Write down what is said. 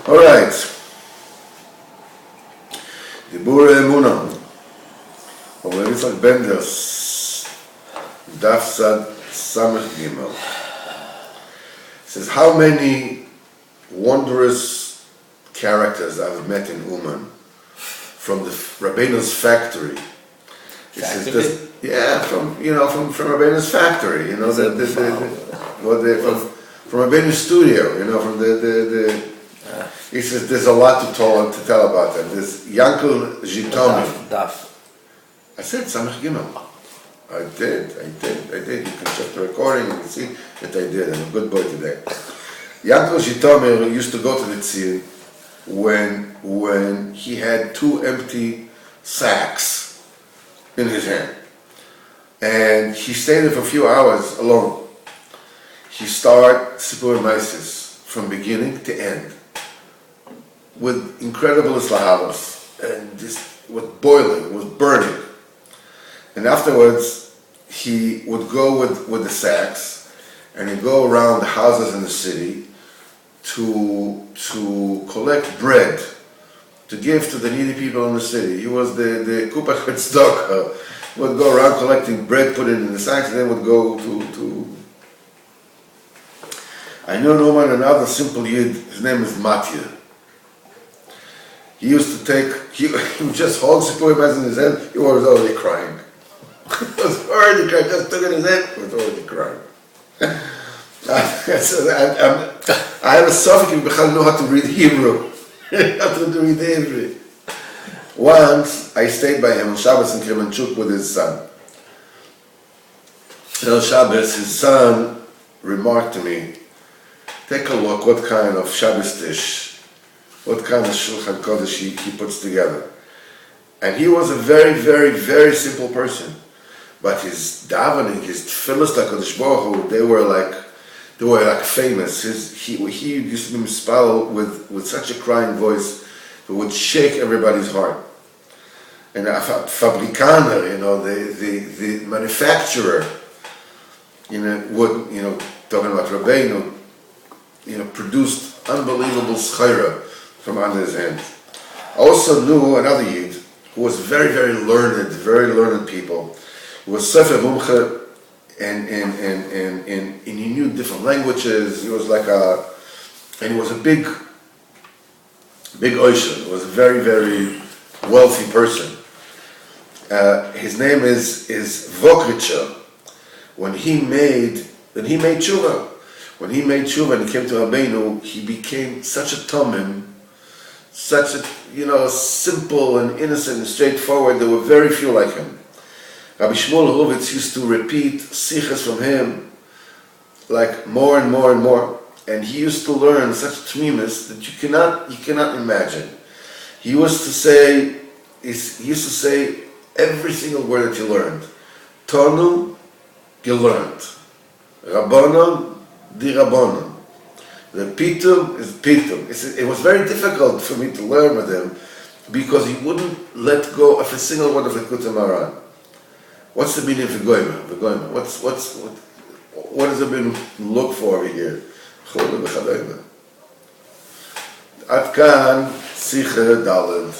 All right. Diburei Emunah. Over Yitzhak Bender's Daf Sad Samech Gimel says, how many wondrous characters I've met in Uman from the Rabbeinu's factory. It says this, from Rabbeinu's factory, from Rabbeinu's studio, from the he says there's a lot to tell about them. There's Yankel Zhitomi. I said Samech Gimel. I did. You can check the recording and see that I did. I'm a good boy today. Yankel Zhitomi used to go to the tzir when he had 2 empty sacks in his hand. And he stayed there for a few hours alone. He started Sipur Maisis from beginning to end with incredible islahavos, and this was boiling, was burning. And afterwards, he would go with the sacks, and he'd go around the houses in the city to collect bread to give to the needy people in the city. He was the Kupat Tzedakah, would go around collecting bread, put it in the sacks, and then would go to I know another simple Yid, his name is Matya. He used to he would just hold Sipur Maisis in his hand, he was already crying. He was already crying, just took it in his hand, he was already crying. I have a suffix, I know how to read Hebrew. How to read Hebrew. Once, I stayed by him on Shabbos in Kremenchuk with his son. On Shabbos, his son remarked to me, take a look what kind of Shabbos dish, what kind of Shulchan Kodesh he puts together. And he was a very, very, very simple person. But his davening, his tefillos HaKadosh Baruch Hu, they were like famous. He used to be mispal with such a crying voice that would shake everybody's heart. And a fabrikaner, the manufacturer, would, talking about Rabbeinu, produced unbelievable schayra from under his hands. I also knew another Yid who was very, very learned people. He was Sefer Mumche, and he knew different languages. He was and he was a big oisha. He was a very, very wealthy person. His name is Vokricha. When he made tshuva, and he came to Rabbeinu, he became such a tomim, such a simple and innocent and straightforward. There were very few like him. Rabbi Shmuel Horowitz used to repeat sichas from him, like more and more and more, and he used to learn such tmimus that you cannot imagine. He used to say every single word that he learned. Tonu, gelernt. Rabbanon, di Rabbanon. The pitum is pitum. It was very difficult for me to learn with him because he wouldn't let go of a single word of the Likutei Moharan. What's the meaning of V'goyma? What does it mean look for over here? Ad kan Sicha Daled.